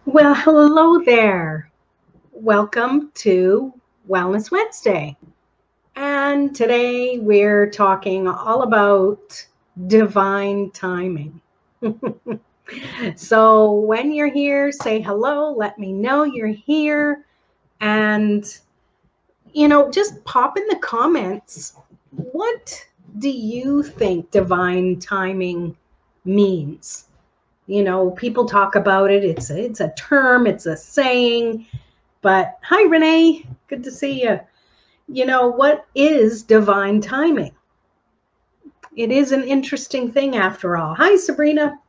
Well, hello there. Welcome to Wellness Wednesday. And today we're talking all about divine timing. So when you're here, say hello, let me know you're here. And, just pop in the comments. What do you think divine timing means? People talk about it. It's a term, it's a saying. But hi, Renee. Good to see you. What is divine timing? It is an interesting thing after all. Hi, Sabrina.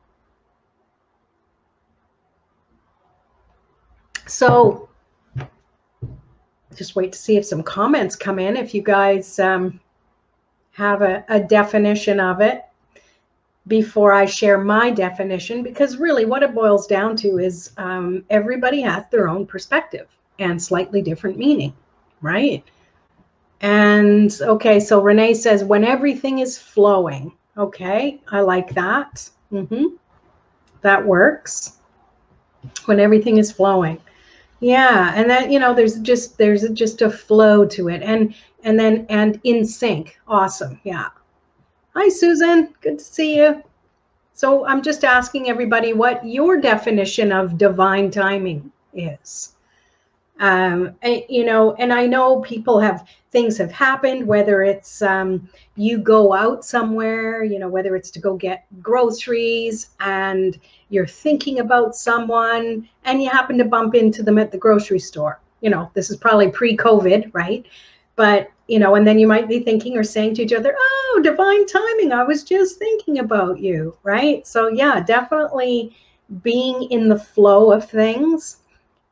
So just wait to see if some comments come in. If you guys have a definition of it before I share my definition, because really what it boils down to is everybody has their own perspective and slightly different meaning, right? And okay, so Renee says, when everything is flowing. Okay, I like that. That works. When everything is flowing. Yeah, and that, there's just a flow to it. And in sync. Awesome. Yeah. Hi, Susan. Good to see you. So I'm just asking everybody what your definition of divine timing is. And I know people things have happened, whether it's you go out somewhere, whether it's to go get groceries and you're thinking about someone and you happen to bump into them at the grocery store. This is probably pre-COVID, right? But, and then you might be thinking or saying to each other, oh, divine timing, I was just thinking about you, right? So yeah, definitely being in the flow of things.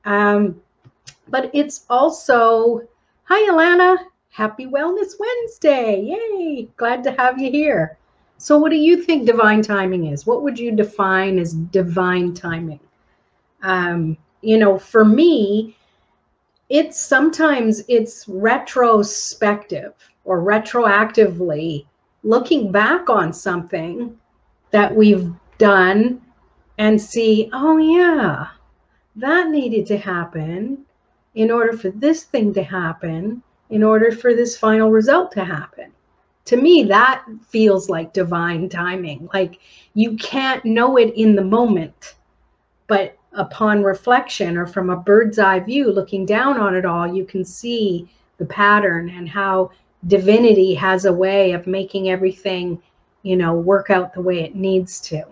But it's also, hi, Alana. Happy Wellness Wednesday. Yay. Glad to have you here. So what do you think divine timing is? What would you define as divine timing? For me, it's retrospective or retroactively looking back on something that we've done and see, oh yeah, that needed to happen in order for this thing to happen, in order for this final result to happen. To me, that feels like divine timing. Like you can't know it in the moment, but upon reflection or from a bird's eye view, looking down on it all, you can see the pattern and how divinity has a way of making everything, work out the way it needs to.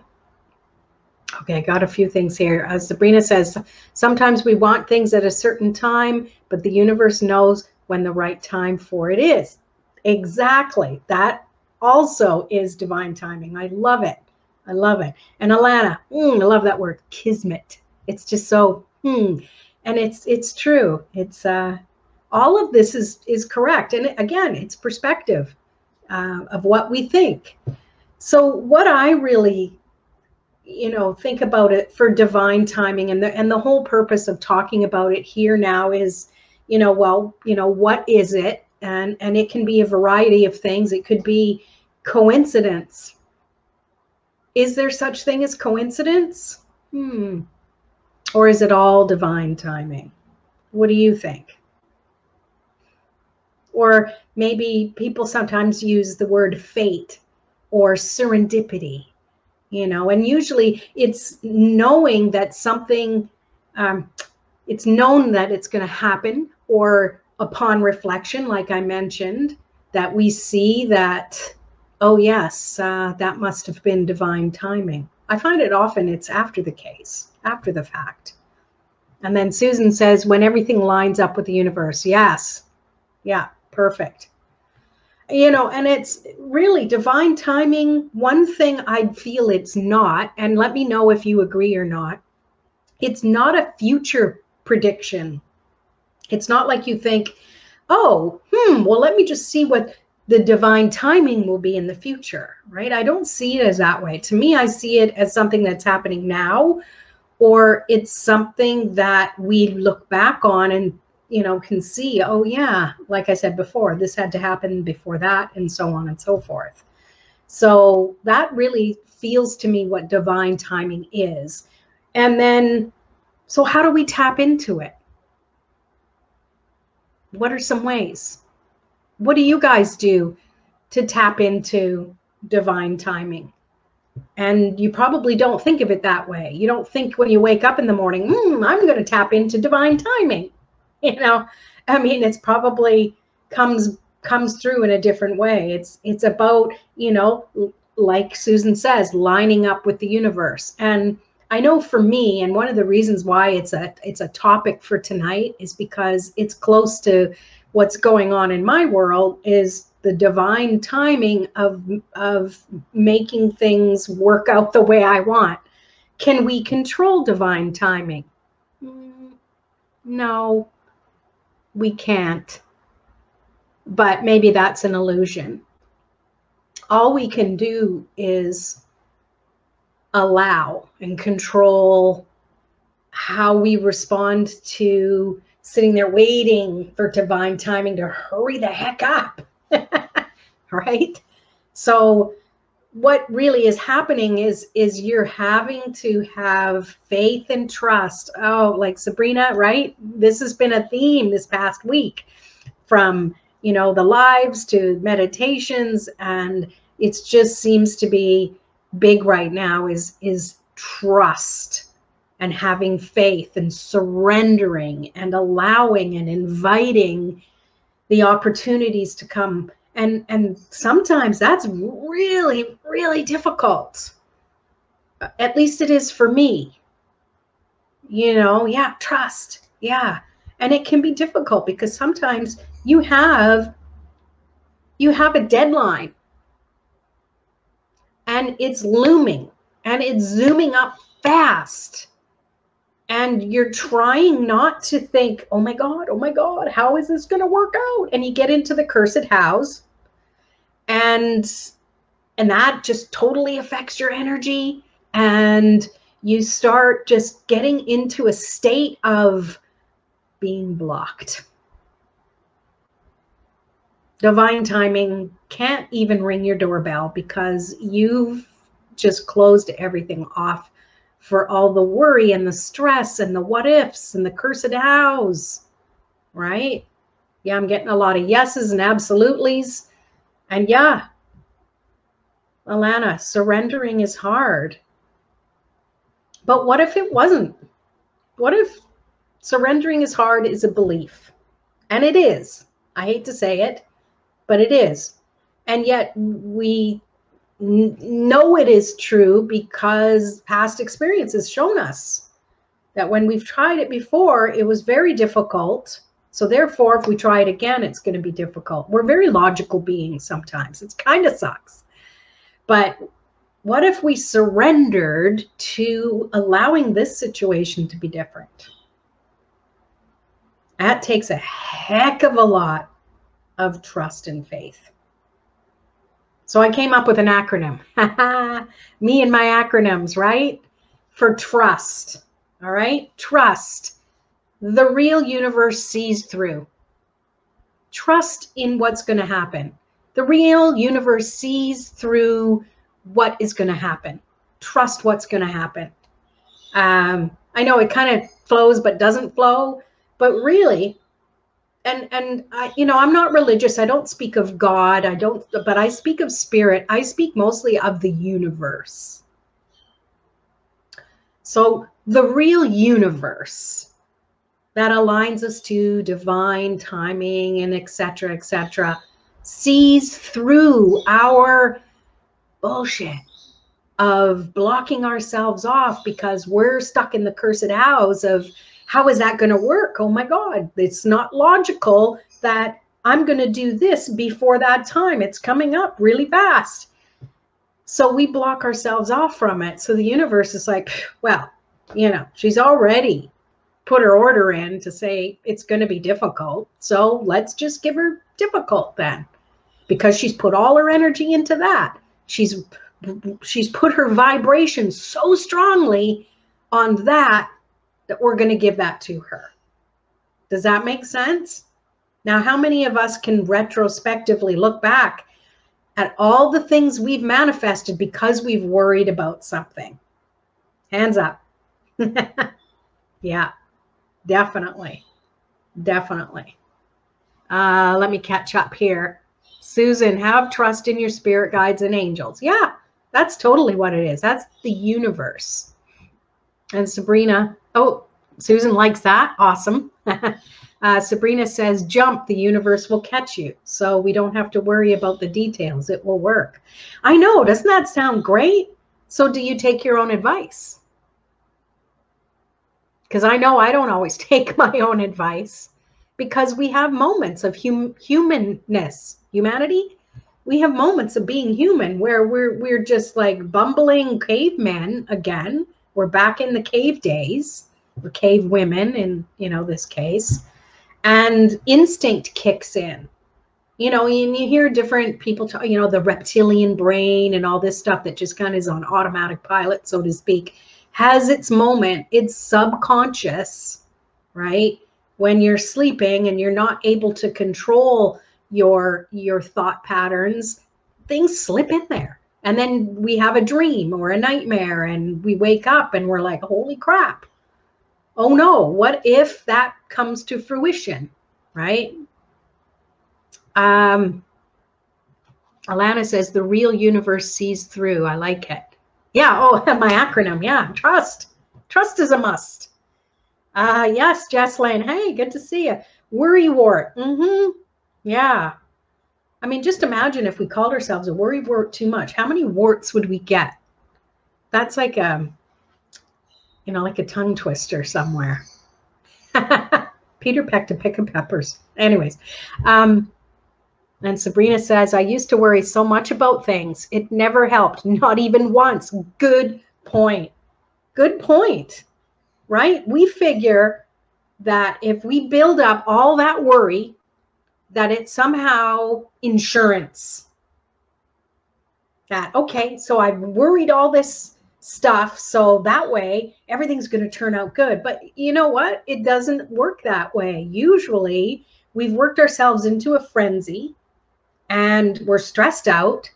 Okay, I got a few things here. Sabrina says, sometimes we want things at a certain time, but the universe knows when the right time for it is. Exactly. That also is divine timing. I love it. I love it. And Alana, I love that word, kismet. It's just so, and it's true. It's all of this is correct. And again, it's perspective of what we think. So what I really think about it for divine timing, and the whole purpose of talking about it here now is, what is it? And it can be a variety of things. It could be coincidence. Is there such thing as coincidence? Or is it all divine timing? What do you think? Or maybe people sometimes use the word fate or serendipity. And usually it's knowing that something, it's known that it's going to happen, or upon reflection, like I mentioned, that we see that, oh yes, that must have been divine timing. I find it often it's after the case, after the fact. And then Susan says, when everything lines up with the universe. Yes. Yeah, perfect. And it's really divine timing. One thing I feel it's not, and let me know if you agree or not, it's not a future prediction. It's not like you think, oh, well, let me just see what the divine timing will be in the future, right? I don't see it as that way. To me, I see it as something that's happening now, or it's something that we look back on and can see, oh yeah, like I said before, this had to happen before that, and so on and so forth. So that really feels to me what divine timing is. And then So how do we tap into it? What are some ways? What do you guys do to tap into divine timing? And you probably don't think of it that way. You don't think when you wake up in the morning, I'm going to tap into divine timing. You know, I mean, it's probably comes through in a different way. It's about, you know, like Susan says, lining up with the universe. And I know for me, and one of the reasons why it's a topic for tonight is because it's close to what's going on in my world, is the divine timing of making things work out the way I want. Can we control divine timing? No, we can't. But maybe that's an illusion. All we can do is allow and control how we respond to sitting there waiting for divine timing to hurry the heck up. Right? So what really is happening is you're having to have faith and trust. Oh, like Sabrina, right? This has been a theme this past week, from, you know, the lives to meditations, and it just seems to be big right now is trust and having faith and surrendering and allowing and inviting the opportunities to come. And sometimes that's really, really difficult. At least it is for me. You know, yeah, trust. Yeah. And it can be difficult because sometimes you have a deadline and it's looming and it's zooming up fast. And you're trying not to think, oh my God, how is this going to work out? And you get into the cursed house, and that just totally affects your energy. And you start just getting into a state of being blocked. Divine timing can't even ring your doorbell because you've just closed everything off for all the worry and the stress and the what ifs and the cursed hows, right? Yeah, I'm getting a lot of yeses and absolutelys. And yeah, Alana, surrendering is hard. But what if it wasn't? What if surrendering is hard is a belief? And it is. I hate to say it, but it is. And yet we know it is true because past experience has shown us that when we've tried it before, it was very difficult. So therefore, if we try it again, it's going to be difficult. We're very logical beings sometimes. It kind of sucks. But what if we surrendered to allowing this situation to be different? That takes a heck of a lot of trust and faith. So I came up with an acronym. Me and my acronyms, right? For trust. All right? Trust. The real universe sees through. Trust in what's going to happen. The real universe sees through what is going to happen. Trust what's going to happen. I know it kind of flows but doesn't flow, but really, and I, you know, I'm not religious. I don't speak of God. But I speak of spirit. I speak mostly of the universe. So the real universe that aligns us to divine timing and etc., sees through our bullshit of blocking ourselves off because we're stuck in the cursed house of, how is that going to work? Oh my God, it's not logical that I'm going to do this before that time. It's coming up really fast. So we block ourselves off from it. So the universe is like, well, you know, she's already put her order in to say it's going to be difficult. So let's just give her difficult then, because she's put all her energy into that. She's put her vibration so strongly on that we're going to give that to her. Does that make sense? Now, how many of us can retrospectively look back at all the things we've manifested because we've worried about something? Hands up. Yeah, definitely. Definitely. Let me catch up here. Susan, have trust in your spirit guides and angels. Yeah, that's totally what it is. That's the universe. And Sabrina, oh, Susan likes that. Awesome. Sabrina says, jump, the universe will catch you. So we don't have to worry about the details. It will work. I know. Doesn't that sound great? So do you take your own advice? Because I know I don't always take my own advice, because we have moments of humanness, humanity. We have moments of being human where we're just like bumbling cavemen again. We're back in the cave days. We're cave women in, this case, and instinct kicks in. And you hear different people talk, the reptilian brain and all this stuff that just kind of is on automatic pilot, so to speak, has its moment. It's subconscious, right? When you're sleeping and you're not able to control your thought patterns, things slip in there. And then we have a dream or a nightmare and we wake up and we're like, holy crap. Oh no, what if that comes to fruition, right? Alana says the real universe sees through. I like it. Yeah. Oh, my acronym. Yeah. Trust. Trust is a must. Yes, Jesslyn. Hey, good to see you. Worrywart. Yeah. I mean, just imagine if we called ourselves a worrywart too much. How many warts would we get? That's like like a tongue twister somewhere. Peter pecked a pick of peppers. Anyways, and Sabrina says, I used to worry so much about things. It never helped, not even once. Good point. Good point, right? We figure that if we build up all that worry, that it's somehow insurance. That, okay, so I've worried all this stuff, so that way everything's going to turn out good. But you know what? It doesn't work that way. Usually we've worked ourselves into a frenzy and we're stressed out,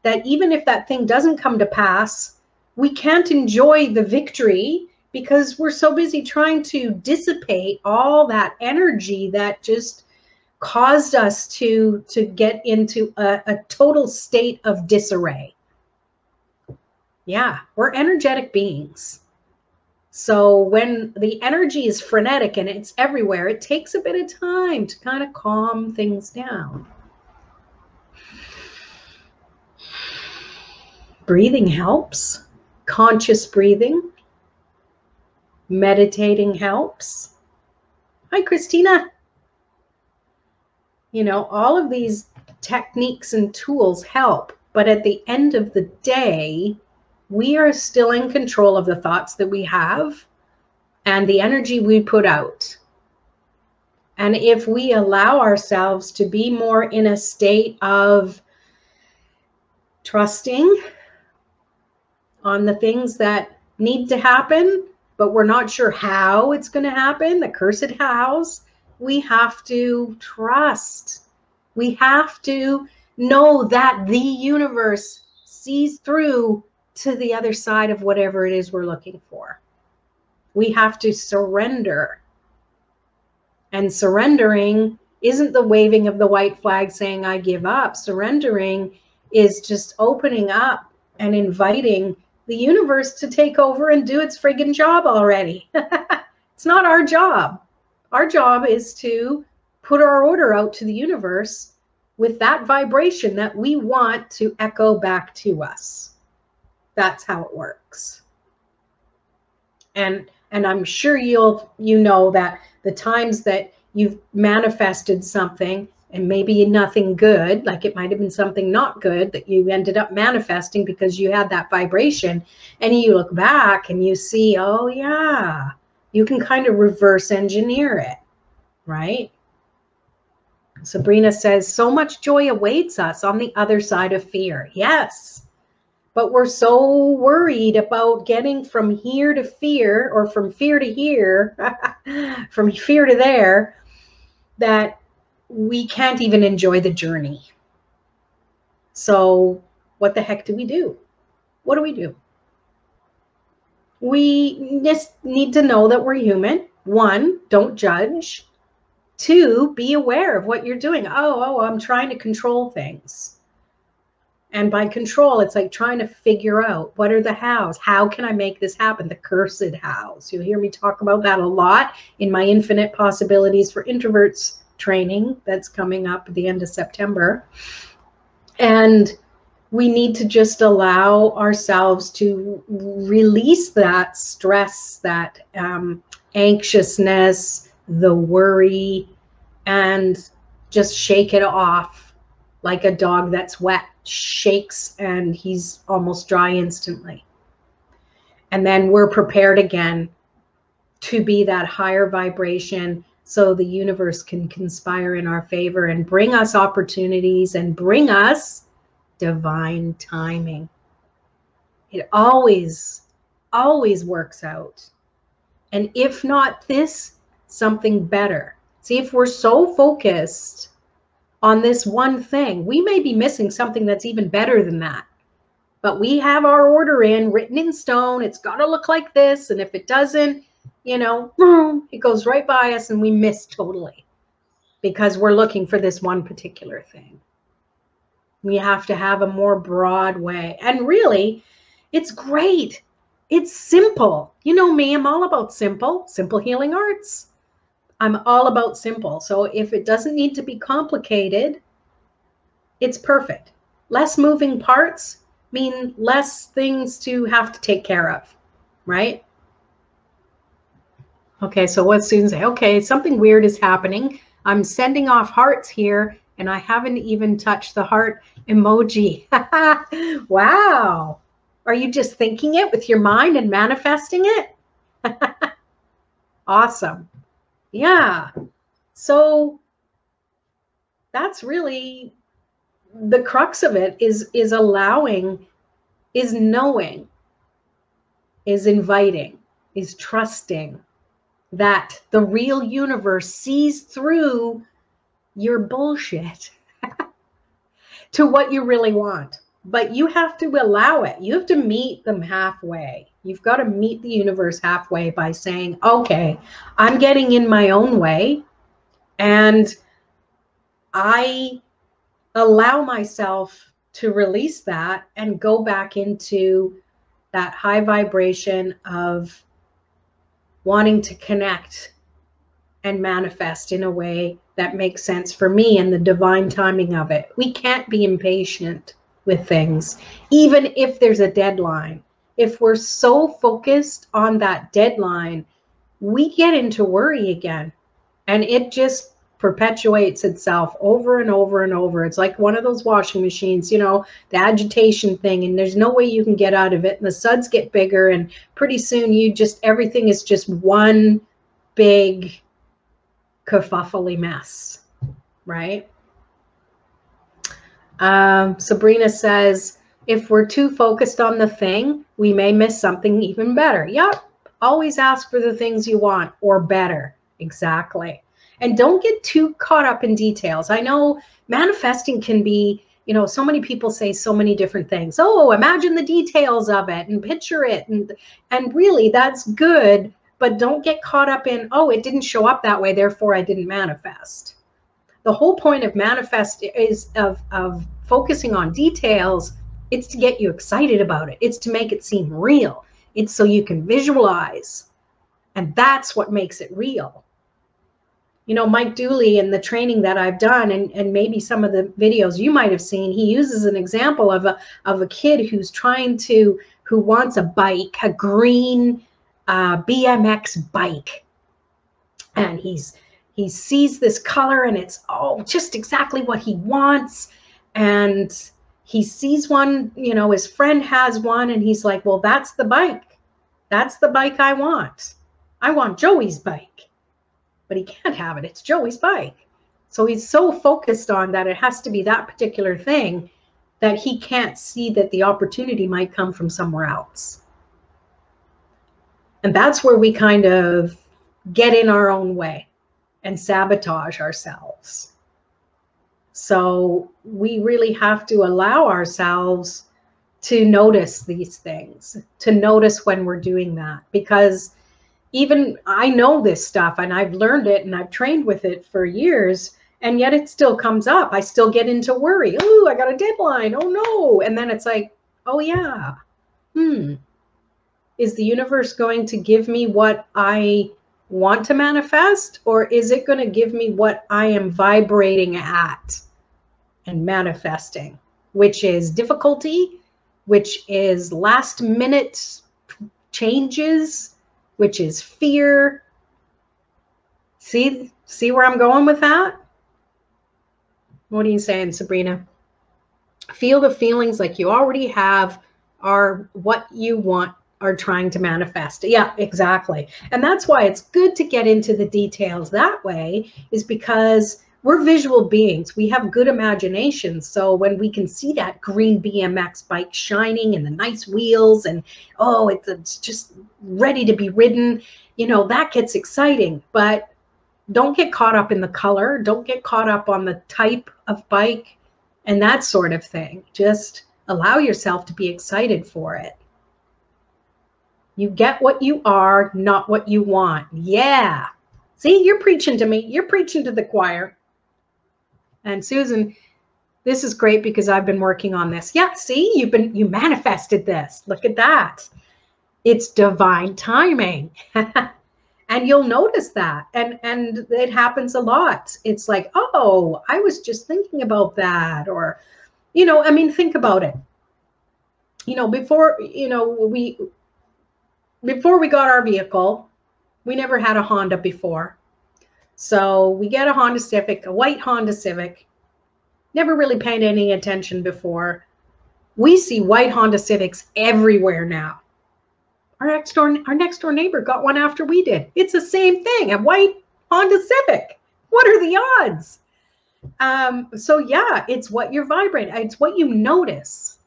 that even if that thing doesn't come to pass, we can't enjoy the victory because we're so busy trying to dissipate all that energy that just caused us to get into a total state of disarray. Yeah, we're energetic beings. So when the energy is frenetic and it's everywhere, it takes a bit of time to kind of calm things down. Breathing helps. Conscious breathing. Meditating helps. Hi, Christina. All of these techniques and tools help, but at the end of the day, we are still in control of the thoughts that we have and the energy we put out. And if we allow ourselves to be more in a state of trusting on the things that need to happen, but we're not sure how it's going to happen, the cursed hows, we have to trust. We have to know that the universe sees through to the other side of whatever it is we're looking for. We have to surrender. And surrendering isn't the waving of the white flag saying, I give up. Surrendering is just opening up and inviting the universe to take over and do its friggin' job already. It's not our job. Our job is to put our order out to the universe with that vibration that we want to echo back to us. That's how it works. And I'm sure you know that the times that you've manifested something and maybe nothing good, like it might have been something not good that you ended up manifesting because you had that vibration, and you look back and you see, oh yeah, you can kind of reverse engineer it, right? Sabrina says, so much joy awaits us on the other side of fear. Yes. But we're so worried about getting from here to fear, or from fear to here, from fear to there, that we can't even enjoy the journey. So what the heck do we do? What do we do? We just need to know that we're human. 1, don't judge. 2, be aware of what you're doing. Oh, I'm trying to control things. And by control, it's like trying to figure out what are the hows. How can I make this happen? The cursed hows. You'll hear me talk about that a lot in my Infinite Possibilities for Introverts training that's coming up at the end of September. And we need to just allow ourselves to release that stress, that anxiousness, the worry, and just shake it off like a dog that's wet shakes and he's almost dry instantly. And then we're prepared again to be that higher vibration so the universe can conspire in our favor and bring us opportunities and bring us divine timing. It always works out. And if not this, something better. See, if we're so focused on this one thing, we may be missing something that's even better than that. But we have our order written in stone. It's got to look like this. And if it doesn't, it goes right by us and we miss totally because we're looking for this one particular thing. We have to have a more broad way. And really, it's great. It's simple. You know me, I'm all about simple healing arts. I'm all about simple. So if it doesn't need to be complicated, it's perfect. Less moving parts mean less things to have to take care of, right? Okay, so what's Susan say? Okay, something weird is happening. I'm sending off hearts here, and I haven't even touched the heart emoji. Wow. Are you just thinking it with your mind and manifesting it? Awesome. Yeah. So that's really the crux of it is allowing, is knowing, is inviting, is trusting that the real universe sees through your bullshit to what you really want. But you have to allow it. You have to meet them halfway. You've got to meet the universe halfway by saying, okay, I'm getting in my own way and I allow myself to release that and go back into that high vibration of wanting to connect and manifest in a way that makes sense for me and the divine timing of it. We can't be impatient with things, even if there's a deadline. If we're so focused on that deadline, we get into worry again, and it just perpetuates itself over and over and over. It's like one of those washing machines, the agitation thing, and there's no way you can get out of it, and the suds get bigger, and pretty soon everything is just one big kerfuffly mess, right? Sabrina says, if we're too focused on the thing, we may miss something even better. Yep. Always ask for the things you want or better. Exactly. And don't get too caught up in details. I know manifesting can be, so many people say so many different things. Oh, imagine the details of it and picture it. And really that's good, but don't get caught up in, oh, it didn't show up that way, therefore I didn't manifest. The whole point of manifest is of focusing on details. It's to get you excited about it. It's to make it seem real. It's so you can visualize. And that's what makes it real. Mike Dooley in the training that I've done, and maybe some of the videos you might have seen, he uses an example of a kid who wants a bike, a green BMX bike. And he sees this color and it's just exactly what he wants. And he sees one, his friend has one, and he's like, well, that's the bike. That's the bike I want. I want Joey's bike. But he can't have it. It's Joey's bike. So he's so focused on that it has to be that particular thing that he can't see that the opportunity might come from somewhere else. And that's where we kind of get in our own way and sabotage ourselves. So we really have to allow ourselves to notice these things, to notice when we're doing that, because even I know this stuff and I've learned it and I've trained with it for years, and yet it still comes up. I still get into worry. Oh, I got a deadline. Oh no. And then it's like, oh yeah. Is the universe going to give me what I want to manifest, or is it going to give me what I am vibrating at and manifesting, which is difficulty, which is last minute changes, which is fear. See where I'm going with that? What are you saying, Sabrina? Feel the feelings like you already have are what you want, are trying to manifest. Yeah, exactly. And that's why it's good to get into the details that way, is because we're visual beings. We have good imagination. So when we can see that green BMX bike shining and the nice wheels and, oh, it's just ready to be ridden, that gets exciting. But don't get caught up in the color. Don't get caught up on the type of bike and that sort of thing. Just allow yourself to be excited for it. You get what you are, not what you want. Yeah. See, you're preaching to me. You're preaching to the choir. And Susan, this is great because I've been working on this. Yeah, see, you manifested this. Look at that. It's divine timing. And you'll notice that. And it happens a lot. It's like, oh, I was just thinking about that. Or, think about it. Before we got our vehicle, we never had a Honda before. So we get a Honda Civic, a white Honda Civic. Never really paid any attention before. We see white Honda Civics everywhere now. Our next door neighbor got one after we did. It's the same thing, a white Honda Civic. What are the odds? So yeah, it's what you're vibrating. It's what you notice.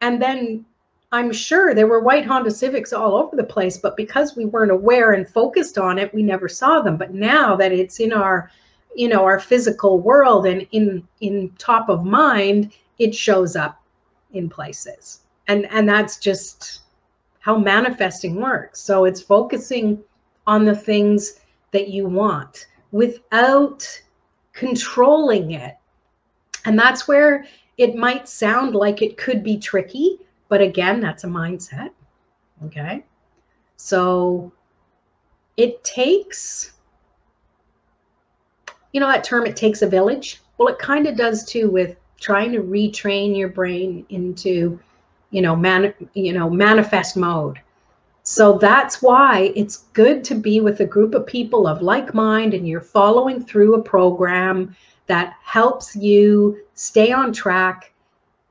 And then I'm sure there were white Honda Civics all over the place, but because we weren't aware and focused on it, we never saw them. But now that it's in our, our physical world and in top of mind, it shows up in places. And that's just how manifesting works. So it's focusing on the things that you want without controlling it. And that's where it might sound like it could be tricky, but again, that's a mindset. Okay. So it takes, that term, it takes a village. Well, it kind of does too with trying to retrain your brain into manifest mode. So that's why it's good to be with a group of people of like mind, and you're following through a program that helps you stay on track,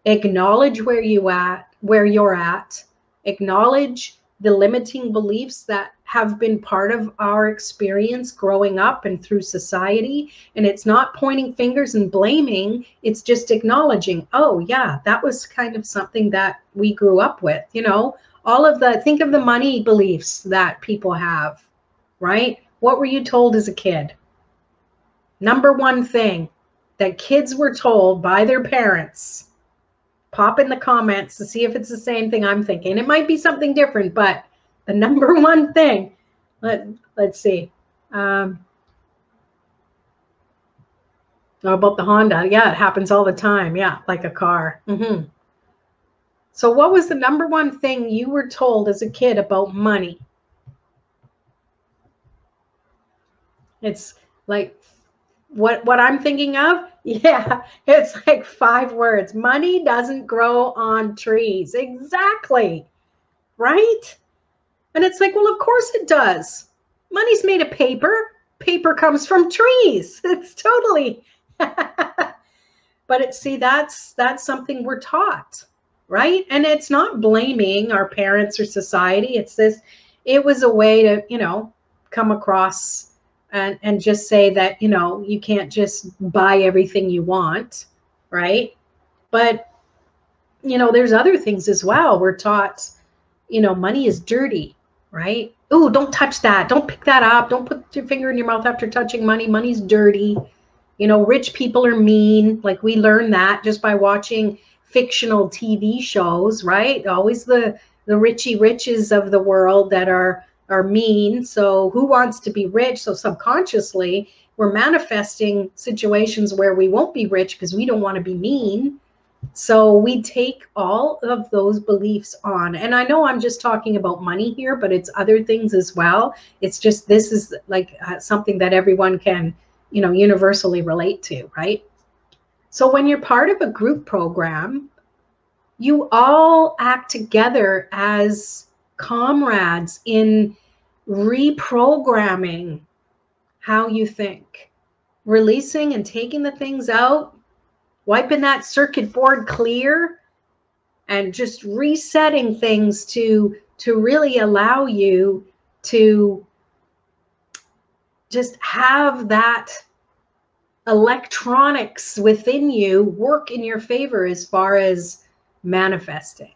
acknowledge where you're at, acknowledge the limiting beliefs that have been part of our experience growing up and through society. And it's not pointing fingers and blaming. It's just acknowledging, oh yeah, that was kind of something that we grew up with, think of the money beliefs that people have, right? What were you told as a kid? Number one thing that kids were told by their parents. Pop in the comments to see if it's the same thing I'm thinking. It might be something different, but the number one thing, let's see. About the Honda. Yeah, it happens all the time. Yeah, like a car. So what was the number one thing you were told as a kid about money? It's like what I'm thinking of. Yeah, it's like 5 words. Money doesn't grow on trees. Exactly. Right? And it's like, well, of course it does. Money's made of paper. Paper comes from trees. It's totally. But that's something we're taught, right? And it's not blaming our parents or society. It was a way to, come across and just say that, you can't just buy everything you want, right? But, there's other things as well. We're taught, money is dirty, right? Oh, don't touch that. Don't pick that up. Don't put your finger in your mouth after touching money. Money's dirty. Rich people are mean. Like, we learn that just by watching fictional TV shows, right? Always the Richie Riches of the world that are mean. So who wants to be rich? So subconsciously, we're manifesting situations where we won't be rich because we don't want to be mean. So we take all of those beliefs on. And I know I'm just talking about money here, but it's other things as well. It's just, this is like something that everyone can, you know, universally relate to, right? So when you're part of a group program, you all act together as comrades in reprogramming how you think, releasing and taking the things out, wiping that circuit board clear, and just resetting things to really allow you to just have that electronics within you work in your favor as far as manifesting,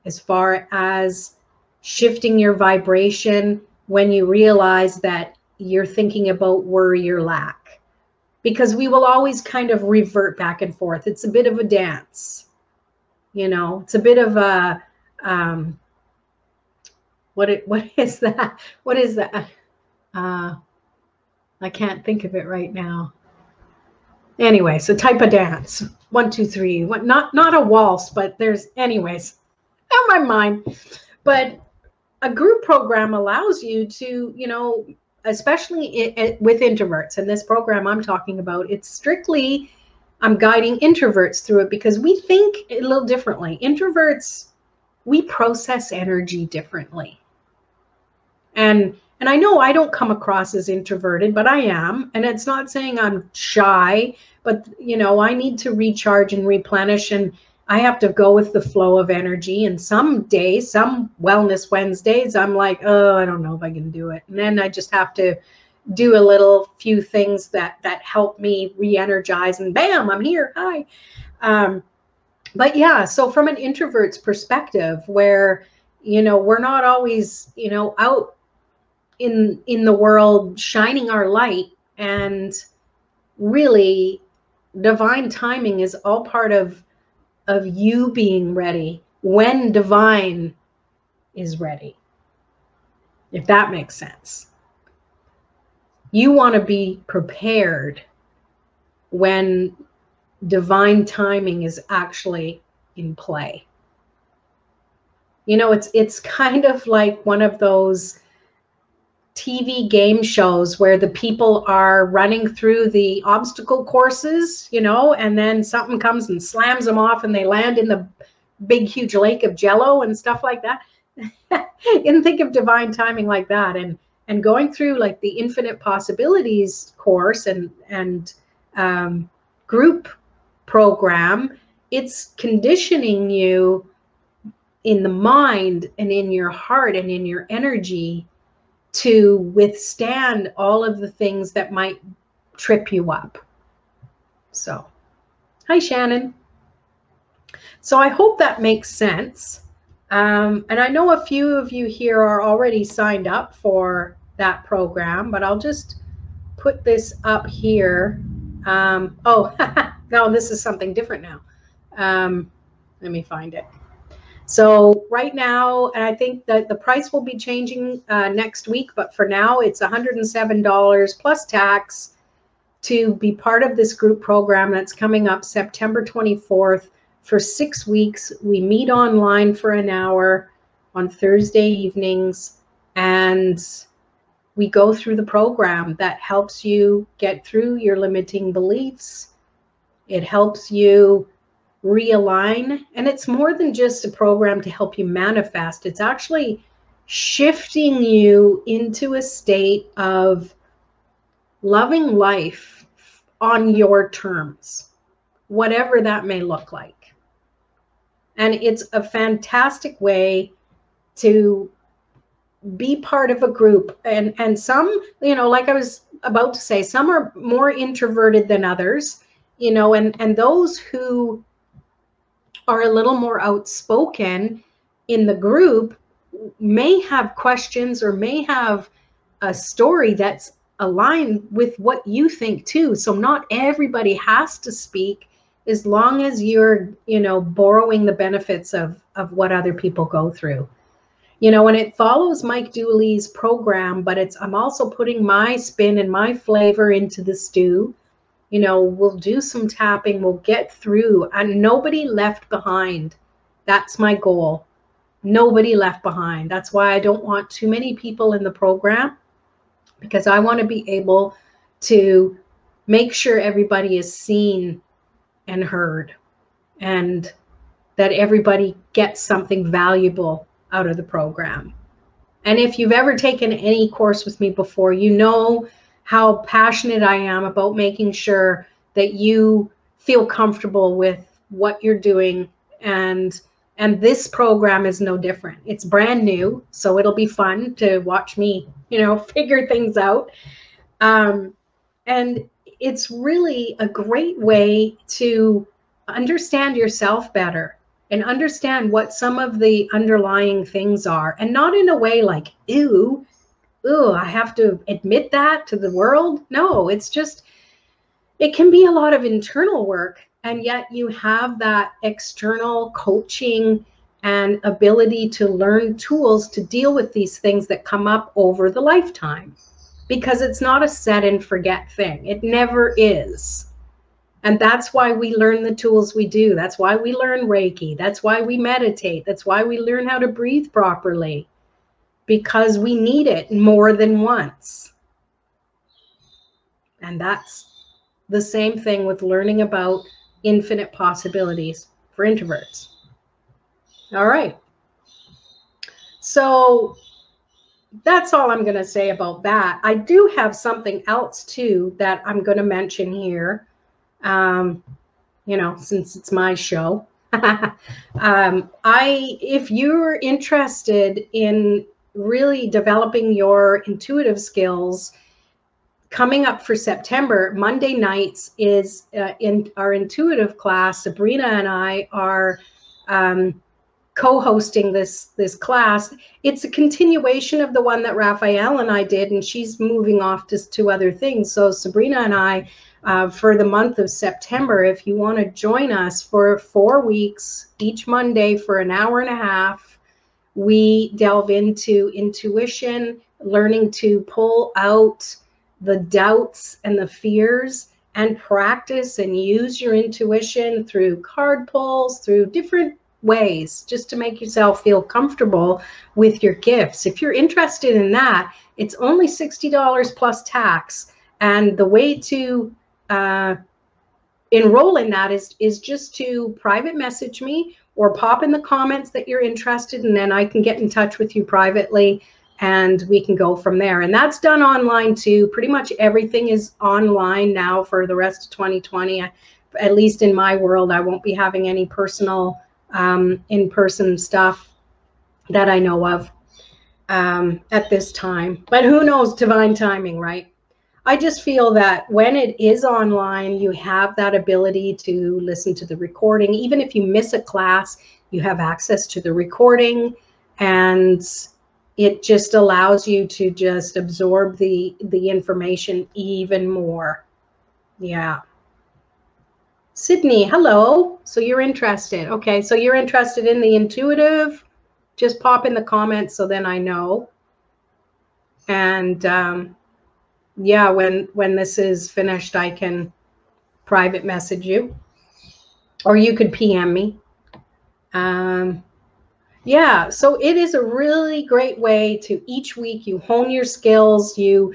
as far as shifting your vibration when you realize that you're thinking about worry or lack. Because we will always kind of revert back and forth. It's a bit of a dance, you know. It's a bit of a what is that? What is that? I can't think of it right now. Anyway, so type of dance. 1, 2, 3. Not a waltz, but there's, anyways, out my mind. But a group program allows you to, you know, especially with introverts. And this program I'm talking about, it's strictly, I'm guiding introverts through it because we think a little differently. Introverts, we process energy differently. And I know I don't come across as introverted, but I am. And it's not saying I'm shy, but, you know, I need to recharge and replenish, and I have to go with the flow of energy. And some days, some Wellness Wednesdays, I'm like, oh, I don't know if I can do it. And then I just have to do a few things that help me re-energize, and bam, I'm here. Hi. But yeah, so from an introvert's perspective, where, you know, we're not always, you know, out in the world shining our light, and really divine timing is all part of you being ready when divine is ready, if that makes sense. You want to be prepared when divine timing is actually in play. You know, it's kind of like one of those TV game shows where the people are running through the obstacle courses, you know, and then something comes and slams them off and they land in the big, huge lake of jello and stuff like that. And think of divine timing like that, and going through like the infinite possibilities course and group program. It's conditioning you in the mind and in your heart and in your energy to withstand all of the things that might trip you up. So, hi, Shannon. So I hope that makes sense. And I know a few of you here are already signed up for that program, but I'll just put this up here. Oh, no, this is something different now. Let me find it. So right now, and I think that the price will be changing next week, but for now it's $107 plus tax to be part of this group program that's coming up September 24th for 6 weeks. We meet online for an hour on Thursday evenings, and we go through the program that helps you get through your limiting beliefs. It helps you realign, and it's more than just a program to help you manifest. It's actually shifting you into a state of loving life on your terms, whatever that may look like. And it's a fantastic way to be part of a group. And some, you know, like I was about to say, some are more introverted than others, you know, and those who are a little more outspoken in the group may have questions or may have a story that's aligned with what you think too. So not everybody has to speak as long as you're, borrowing the benefits of what other people go through. And it follows Mike Dooley's program, but I'm also putting my spin and my flavor into the stew. We'll do some tapping, we'll get through, and nobody left behind. That's my goal. Nobody left behind. That's why I don't want too many people in the program, because I want to be able to make sure everybody is seen and heard, and that everybody gets something valuable out of the program. And if you've ever taken any course with me before, you know how passionate I am about making sure that you feel comfortable with what you're doing. And this program is no different. It's brand new, so it'll be fun to watch me, figure things out. And it's really a great way to understand yourself better and understand what some of the underlying things are, and not in a way like, ew, I have to admit that to the world. No, it's just, it can be a lot of internal work, and yet you have that external coaching and ability to learn tools to deal with these things that come up over the lifetime, because it's not a set and forget thing. It never is. And that's why we learn the tools we do. That's why we learn Reiki. That's why we meditate. That's why we learn how to breathe properly, because we need it more than once. And that's the same thing with learning about infinite possibilities for introverts. All right. So that's all I'm going to say about that. I do have something else too that I'm going to mention here. Since it's my show. If you're interested in really developing your intuitive skills, coming up for September, Monday nights is in our intuitive class. Sabrina and I are co-hosting this class. It's a continuation of the one that Raphael and I did, and she's moving off to other things. So Sabrina and I, for the month of September, if you want to join us for 4 weeks, each Monday for an hour and a half, we delve into intuition, learning to pull out the doubts and the fears, and practice and use your intuition through card pulls, through different ways, just to make yourself feel comfortable with your gifts. If you're interested in that, it's only $60 plus tax. And the way to enroll in that is just to private message me or pop in the comments that you're interested, and then I can get in touch with you privately and we can go from there. And that's done online too. Pretty much everything is online now for the rest of 2020. At least in my world, I won't be having any personal in-person stuff that I know of at this time. But who knows, divine timing, right? I just feel that when it is online, you have that ability to listen to the recording. Even if you miss a class, you have access to the recording, and it just allows you to just absorb the information even more. Yeah. Sydney, hello. So you're interested. Okay, so you're interested in the intuitive. Just pop in the comments so then I know. And yeah, when this is finished, I can private message you, or you could PM me. Yeah, so it is a really great way to, each week you hone your skills, you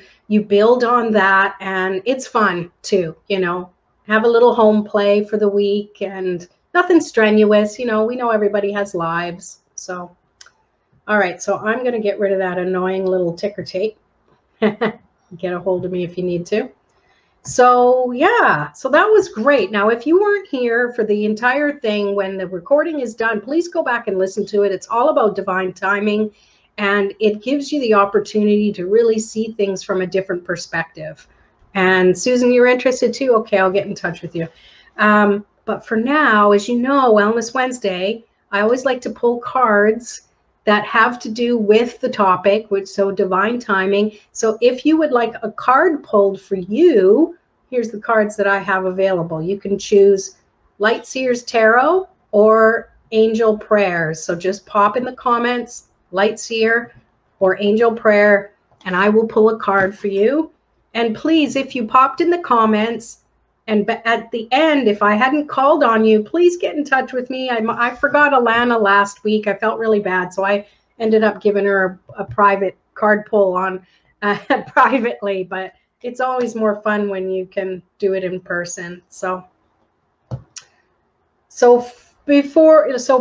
build on that, and it's fun too, have a little home play for the week, and nothing strenuous. We know everybody has lives. So all right, so I'm going to get rid of that annoying little ticker tape. Get a hold of me if you need to. So yeah, so that was great. Now, if you weren't here for the entire thing, when the recording is done, please go back and listen to it. It's all about divine timing, and it gives you the opportunity to really see things from a different perspective. And Susan, you're interested too? Okay, I'll get in touch with you. But for now, as you know, Wellness Wednesday, I always like to pull cards that have to do with the topic, so divine timing. So if you would like a card pulled for you, here's the cards that I have available. You can choose Light Seers Tarot or Angel Prayers. So just pop in the comments, Light Seer or Angel Prayer, and I will pull a card for you. And please, if you popped in the comments, and at the end, if I hadn't called on you, please get in touch with me. I forgot Alana last week. I felt really bad, so I ended up giving her a private card pull on privately. But it's always more fun when you can do it in person. So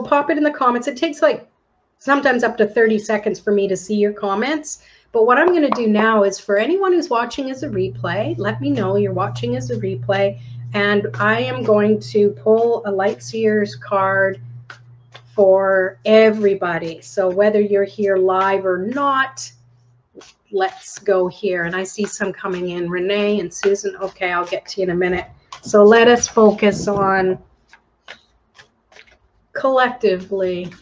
pop it in the comments. It takes like sometimes up to 30 seconds for me to see your comments. But what I'm going to do now is for anyone who's watching as a replay, let me know you're watching as a replay. And I am going to pull a Light Seers card for everybody. So whether you're here live or not, let's go here. And I see some coming in. Renee and Susan. Okay, I'll get to you in a minute. So let us focus on collectively.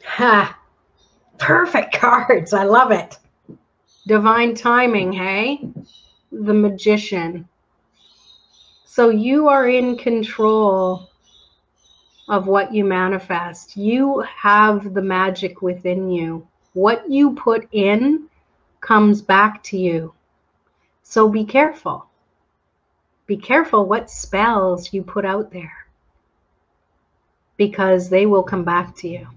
Ha! Perfect cards. I love it. Divine timing, hey? The Magician. So you are in control of what you manifest. You have the magic within you. What you put in comes back to you. So be careful. Be careful what spells you put out there, because they will come back to you.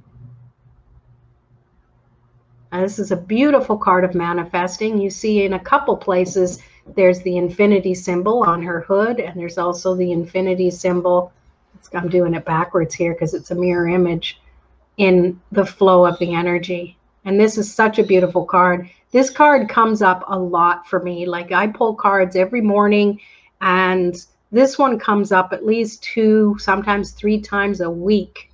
And this is a beautiful card of manifesting. You see in a couple places, there's the infinity symbol on her hood, and there's also the infinity symbol. I'm doing it backwards here because it's a mirror image in the flow of the energy. And this is such a beautiful card. This card comes up a lot for me. Like I pull cards every morning, and this one comes up at least 2, sometimes 3 times a week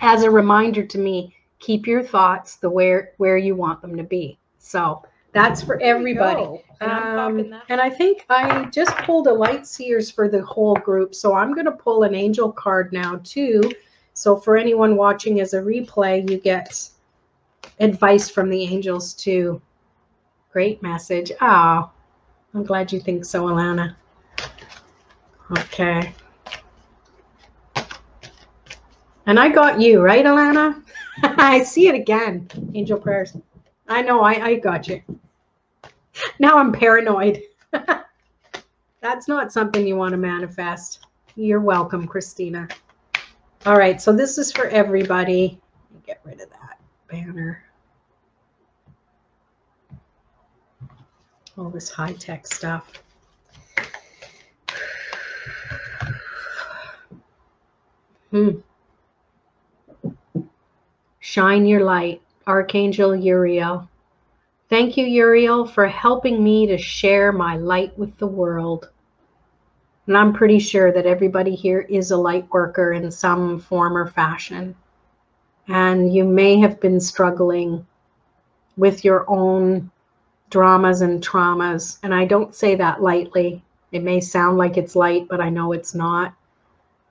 as a reminder to me, keep your thoughts where you want them to be. So that's for everybody. And I think I just pulled a Light Seers for the whole group. So I'm going to pull an angel card now too. So for anyone watching as a replay, you get advice from the angels too. Great message. Oh, I'm glad you think so, Alana. Okay. And I got you, right, Alana? I see it again. Angel prayers. I know, I got you. Now I'm paranoid. That's not something you want to manifest. You're welcome, Christina. All right, so this is for everybody. Get rid of that banner. All this high-tech stuff. Shine your light, Archangel Uriel. Thank you, Uriel, for helping me to share my light with the world. And I'm pretty sure that everybody here is a light worker in some form or fashion. And you may have been struggling with your own dramas and traumas. And I don't say that lightly. It may sound like it's light, but I know it's not.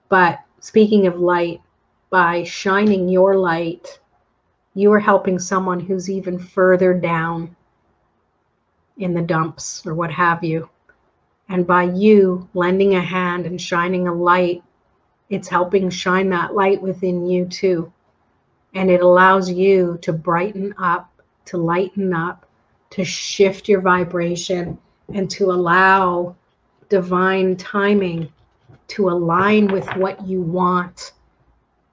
But speaking of light, by shining your light, you are helping someone who's even further down in the dumps or what have you. And by you lending a hand and shining a light, it's helping shine that light within you too. And it allows you to brighten up, to lighten up, to shift your vibration, and to allow divine timing to align with what you want,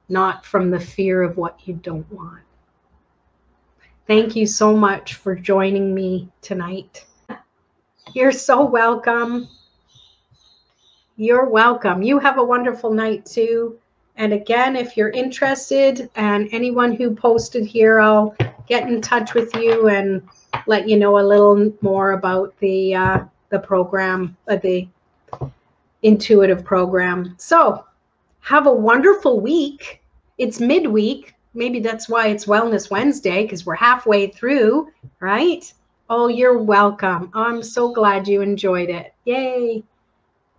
not from the fear of what you don't want. Thank you so much for joining me tonight. You're so welcome. You're welcome. You have a wonderful night too. And again, if you're interested, and anyone who posted here, I'll get in touch with you and let you know a little more about the program, the intuitive program. So have a wonderful week. It's midweek. Maybe that's why it's Wellness Wednesday, because we're halfway through, right? Oh, you're welcome. Oh, I'm so glad you enjoyed it. Yay.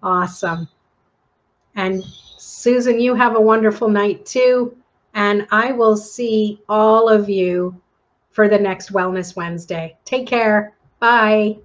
Awesome. And Susan, you have a wonderful night too. And I will see all of you for the next Wellness Wednesday. Take care. Bye.